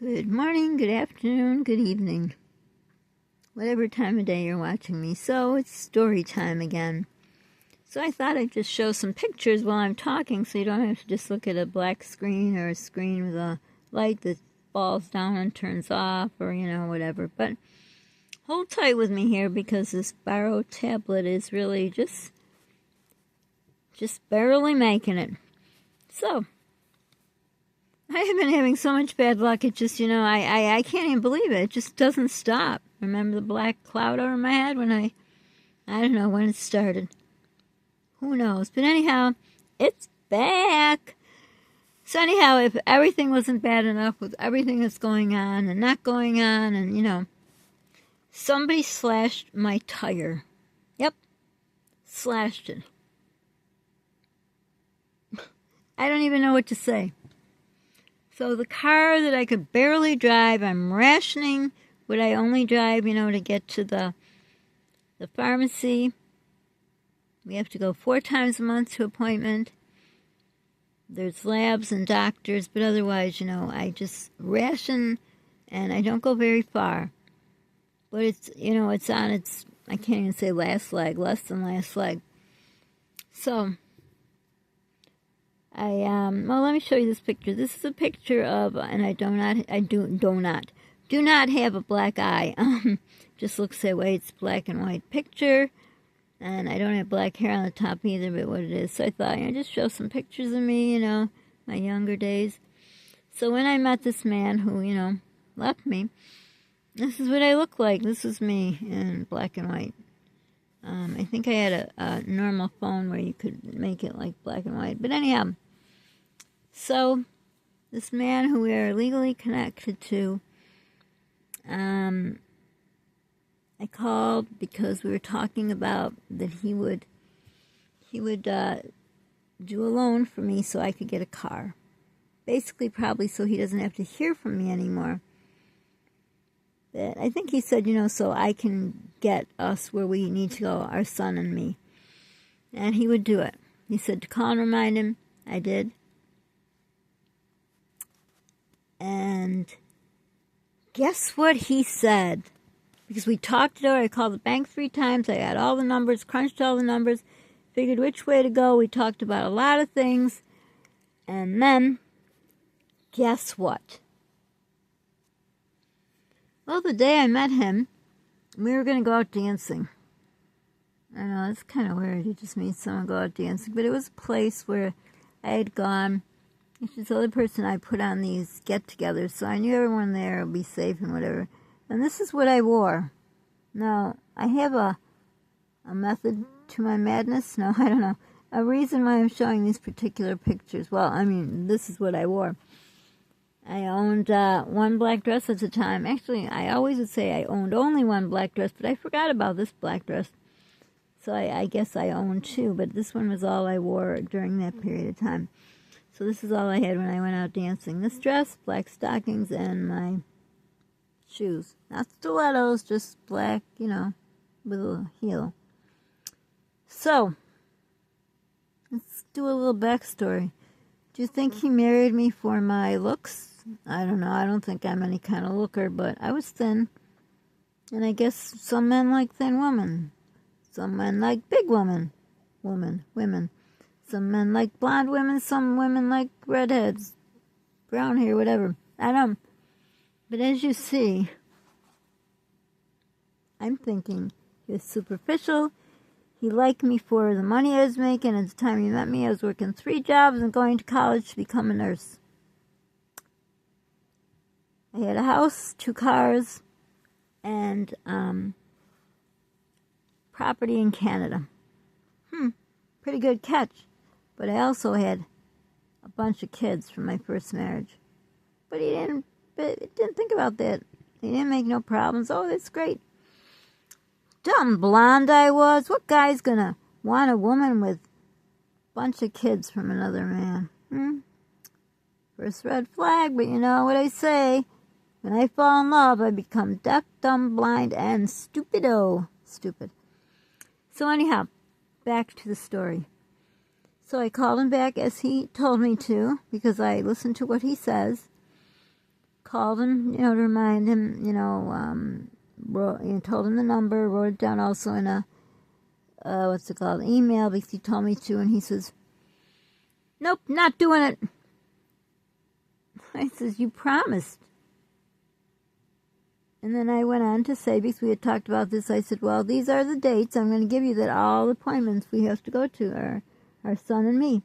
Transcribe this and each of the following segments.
Good morning, good afternoon, good evening, whatever time of day you're watching me. So it's story time again. So I thought I'd just show some pictures while I'm talking so you don't have to just look at a black screen or a screen with a light that falls down and turns off or, whatever. But hold tight with me here because this borrowed tablet is really just barely making it. So I have been having so much bad luck, it just, I can't even believe it. It just doesn't stop. Remember the black cloud over my head when I don't know when it started. Who knows? But anyhow, it's back. So anyhow, if everything wasn't bad enough with everything that's going on and not going on and, somebody slashed my tire. Yep, slashed it. I don't even know what to say. So the car that I could barely drive, I'm rationing what I only drive, to get to the pharmacy. We have to go 4 times a month to appointment. There's labs and doctors, but otherwise, I just ration and I don't go very far. But it's, it's on its, I can't even say last leg, less than last leg. So well, let me show you this picture. This is a picture of, and I do not have a black eye. Just looks that way. It's black and white picture, and I don't have black hair on the top either, but what it is. So I thought, I'd just show some pictures of me, my younger days. So when I met this man who, left me, this is what I look like. This was me in black and white. I think I had a normal phone where you could make it like black and white. But anyhow, so this man who we are legally connected to, I called because we were talking about that he would do a loan for me so I could get a car. Basically, probably so he doesn't have to hear from me anymore. But I think he said, so I can get us where we need to go, our son and me. And he would do it. He said to call and remind him. I did. And guess what he said? Because we talked it over. I called the bank 3 times. I got all the numbers, crunched all the numbers, figured which way to go. We talked about a lot of things. And then, guess what? Well, the day I met him, we were going to go out dancing. I know, it's kind of weird. You just meet someone go out dancing. But it was a place where I had gone. It's this other person I put on these get-togethers, so I knew everyone there would be safe and whatever. And this is what I wore. Now, I have a method to my madness. No, I don't know. A reason why I'm showing these particular pictures. Well, this is what I wore. I owned 1 black dress at a time. Actually, I always would say I owned only 1 black dress, but I forgot about this black dress. So I guess I owned 2, but this one was all I wore during that period of time. So this is all I had when I went out dancing. This dress, black stockings, and my shoes. Not stilettos, just black, with a heel. So, let's do a little backstory. Do you think he married me for my looks? I don't know. I don't think I'm any kind of looker, but I was thin. And I guess some men like thin women. Some men like big women. Women. Some men like blonde women. Some women like redheads. Brown hair, whatever. I don't know. But as you see, I'm thinking he was superficial. He liked me for the money I was making. At the time he met me, I was working 3 jobs and going to college to become a nurse. I had a house, 2 cars, and property in Canada. Pretty good catch. But I also had a bunch of kids from my first marriage. But he didn't think about that. He didn't make no problems. Oh, that's great. Dumb blonde I was. What guy's gonna want a woman with a bunch of kids from another man? First red flag, but you know what I say. When I fall in love, I become deaf, dumb, blind, and stupido. Stupid. So anyhow, back to the story. So I called him back as he told me to, because I listened to what he says. called him, to remind him, told him the number, wrote it down also in a, email, because he told me to, and he says, nope, not doing it. I says, you promised. And then I went on to say, because we had talked about this, I said, well, these are the dates I'm going to give you that all appointments we have to go to are our son and me.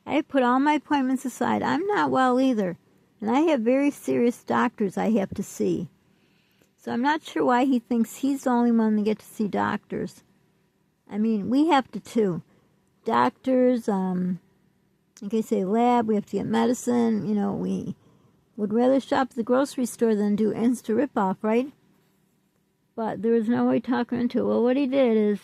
I put all my appointments aside. I'm not well either. And I have very serious doctors I have to see. So I'm not sure why he thinks he's the only one to get to see doctors. I mean, we have to too. Doctors, like I say, lab, we have to get medicine. We would rather shop at the grocery store than do Insta ripoff, right? But there was no way talking into it. Well, what he did is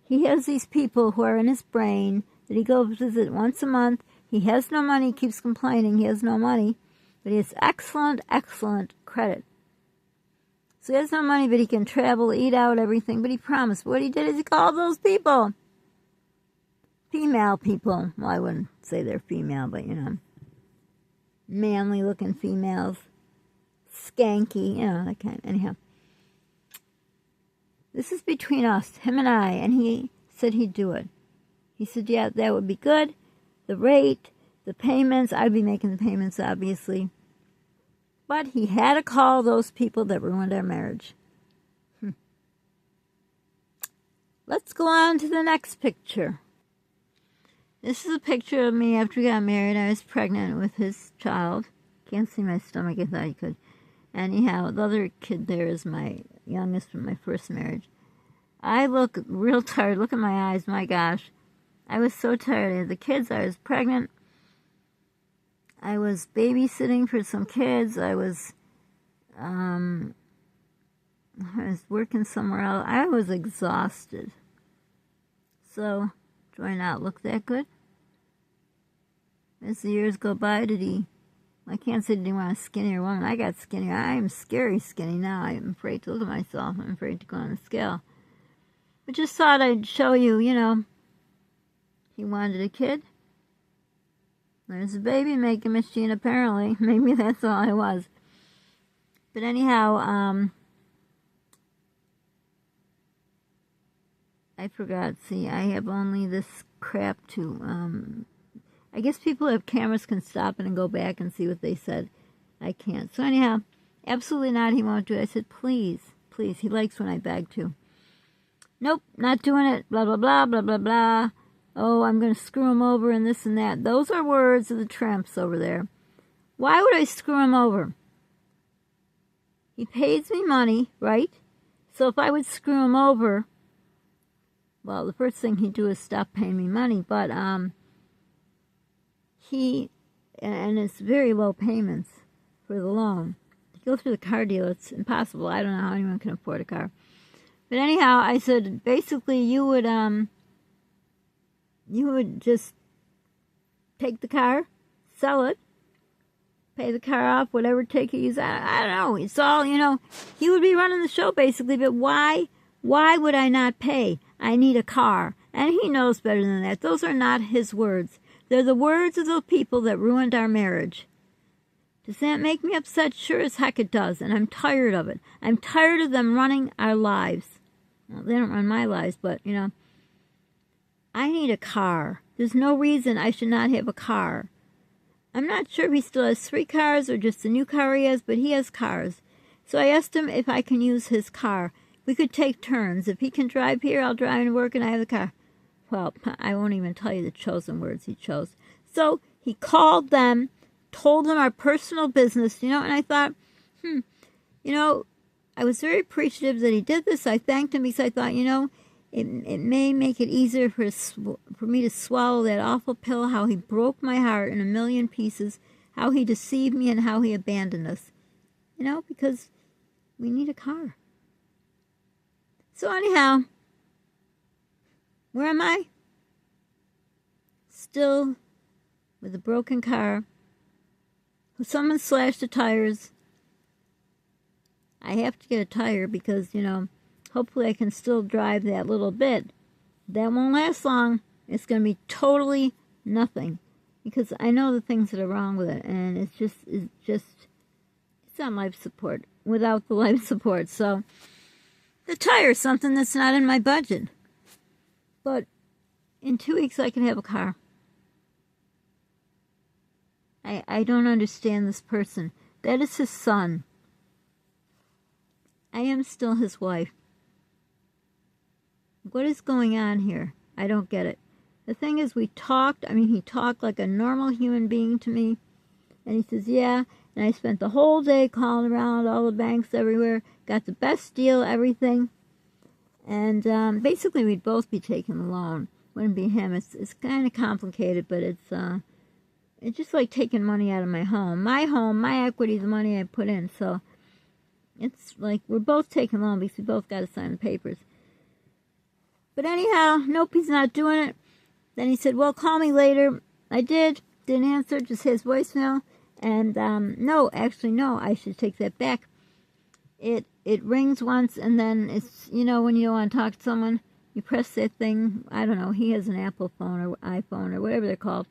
he has these people who are in his brain that he goes visit once a month. He has no money, keeps complaining he has no money, but he has excellent, excellent credit. So he has no money, but he can travel, eat out, everything, but he promised. What he did is he called those people. Female people. Well, I wouldn't say they're female, but, manly-looking females. Skanky, that kind. Anyhow. This is between us, him and I, and he said he'd do it. He said, yeah, that would be good. The rate, the payments, I'd be making the payments, obviously. But he had to call those people that ruined our marriage. Let's go on to the next picture. This is a picture of me after we got married. I was pregnant with his child. Can't see my stomach. I thought you could. Anyhow, the other kid there is my youngest from my first marriage. I look real tired. Look at my eyes. My gosh. I was so tired. I had the kids. I was pregnant. I was babysitting for some kids. I was working somewhere else. I was exhausted. So, do I not look that good? As the years go by, I can't say did he want a skinnier woman. I got skinnier. I am scary skinny now. I'm afraid to look at myself. I'm afraid to go on the scale. But just thought I'd show you, he wanted a kid. There's a baby making machine, apparently. Maybe that's all I was. But anyhow, I forgot. See, I have only this crap to, I guess people who have cameras can stop it and go back and see what they said. I can't. So anyhow, absolutely not. He won't do it. I said, please, please. He likes when I beg to. Nope, not doing it. Blah, blah, blah, blah, blah, blah. Oh, I'm going to screw him over and this and that. Those are words of the tramps over there. Why would I screw him over? He pays me money, right? So if I would screw him over, well, the first thing he'd do is stop paying me money. But and it's very low payments for the loan. To go through the car deal, it's impossible. I don't know how anyone can afford a car. But anyhow, I said, basically, you would just take the car, sell it, pay the car off, whatever take you use. I don't know. It's all, he would be running the show basically, but why would I not pay? I need a car. And he knows better than that. Those are not his words. They're the words of the people that ruined our marriage. Does that make me upset? Sure as heck it does. And I'm tired of it. I'm tired of them running our lives. Well, they don't run my lives, but, I need a car. There's no reason I should not have a car. I'm not sure if he still has 3 cars or just the new car he has, but he has cars. So I asked him if I can use his car. We could take turns. If he can drive here, I'll drive to work and I have the car. Well, I won't even tell you the chosen words he chose. So he called them, told them our personal business, and I thought, I was very appreciative that he did this. I thanked him because I thought, it may make it easier for me to swallow that awful pill, how he broke my heart in a million pieces, how he deceived me, and how he abandoned us. Because we need a car. So anyhow, where am I? Still with a broken car. Someone slashed the tires. I have to get a tire because, hopefully I can still drive that little bit. That won't last long. It's going to be totally nothing because I know the things that are wrong with it, and it's He's on life support without the life support. So the tire is something that's not in my budget. But in 2 weeks, I can have a car. I don't understand this person. That is his son. I am still his wife. What is going on here? I don't get it. The thing is, we talked. I mean, he talked like a normal human being to me. And he says, yeah. And I spent the whole day calling around all the banks everywhere. Got the best deal, everything. And basically, we'd both be taking the loan. Wouldn't be him. It's kind of complicated, but it's just like taking money out of my home. My equity, the money I put in. So it's like we're both taking loan because we both got to sign the papers. But anyhow, nope, he's not doing it. Then he said, well, call me later. I did. Didn't answer, just his voicemail. And no, actually, no, I should take that back. It rings once, and then it's, you know, when you don't want to talk to someone, you press that thing. I don't know. He has an Apple phone or iPhone or whatever they're called.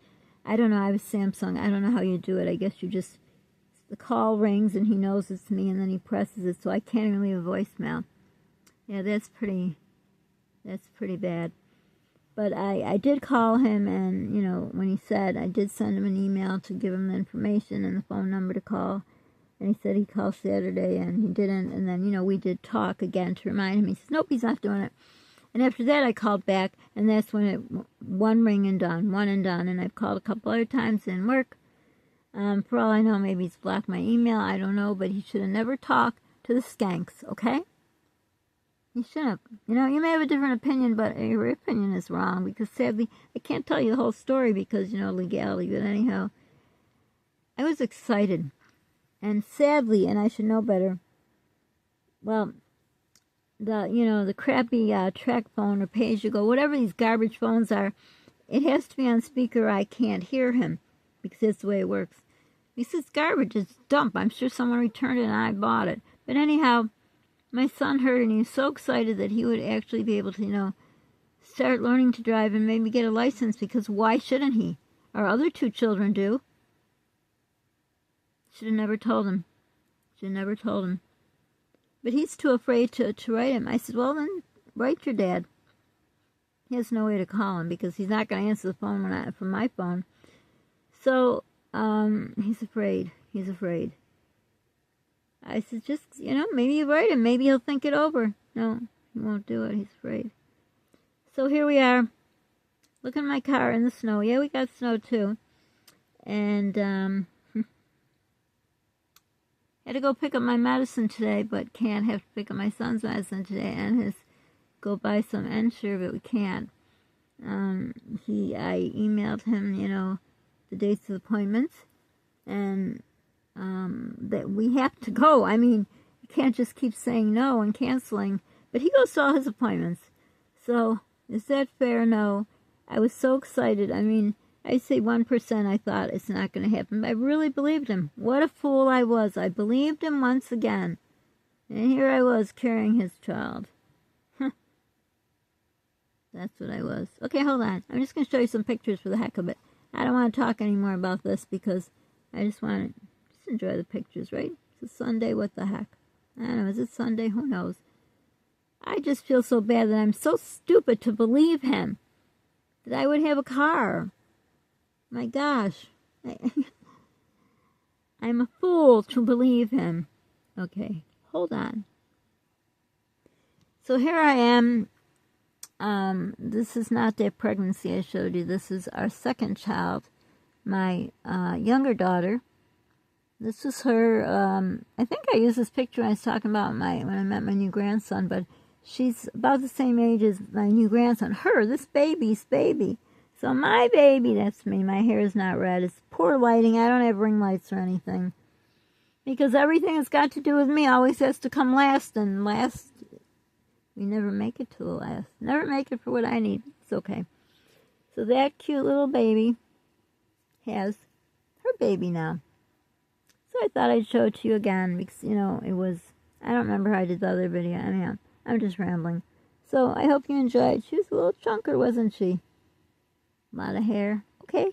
I don't know. I have a Samsung. I don't know how you do it. I guess you just, the call rings, and he knows it's me, and then he presses it, so I can't even leave a voicemail. Yeah, that's pretty bad. But I did call him, and, you know, when he said, I did send him an email to give him the information and the phone number to call. And he said he'd call Saturday, and he didn't. And then, you know, we did talk again to remind him. He says, nope, he's not doing it. And after that, I called back, and that's when it, one ring and done. And I've called a couple other times in work. For all I know, maybe he's blocked my email. I don't know, but he should have never talked to the skanks, okay? He shouldn't have. You know, you may have a different opinion, but your opinion is wrong, because sadly, I can't tell you the whole story because, you know, legality. But anyhow, I was excited. And sadly, and I should know better, well, the crappy track phone or pay-as-you-go, whatever these garbage phones are, it has to be on speaker or I can't hear him, because that's the way it works. He says garbage, it's dump. I'm sure someone returned it and I bought it. But anyhow, my son heard it, and he was so excited that he would actually be able to, you know, start learning to drive and maybe get a license, because why shouldn't he? Our other two children do. Should have never told him. But he's too afraid to write him. I said, well, then write your dad. He has no way to call him because he's not going to answer the phone from my phone. So he's afraid. I said, just, you know, maybe you write him. Maybe he'll think it over. No, he won't do it. He's afraid. So here we are. Look at my car in the snow. Yeah, we got snow too. And had to go pick up my medicine today, but can't. Have to pick up my son's medicine today and go buy some Ensure, but we can't. I emailed him, you know, the dates of appointments, and that we have to go. I mean, you can't just keep saying no and canceling. But he goes to all his appointments. So, is that fair? No. I was so excited. I mean, I say 1% I thought it's not going to happen. But I really believed him. What a fool I was. I believed him once again. And here I was carrying his child. That's what I was. Okay, hold on. I'm just going to show you some pictures for the heck of it. I don't want to talk anymore about this because I just want to enjoy the pictures, right? It's a Sunday, what the heck? I don't know, is it Sunday? Who knows? I just feel so bad that I'm so stupid to believe him. That I would have a car. My gosh. I'm a fool to believe him. Okay, hold on. So here I am. This is not that pregnancy I showed you. This is our second child. My younger daughter. This is her. I think I used this picture when I was talking about when I met my new grandson, but she's about the same age as my new grandson. This baby's baby. So my baby, that's me. My hair is not red. It's poor lighting. I don't have ring lights or anything. Because everything that's got to do with me always has to come last, and last, we never make it to the last. Never make it for what I need. It's okay. So that cute little baby has her baby now. So I thought I'd show it to you again because, you know, it was, I don't remember how I did the other video. Anyhow, I'm just rambling. So I hope you enjoyed. She was a little chunker, wasn't she? A lot of hair. Okay.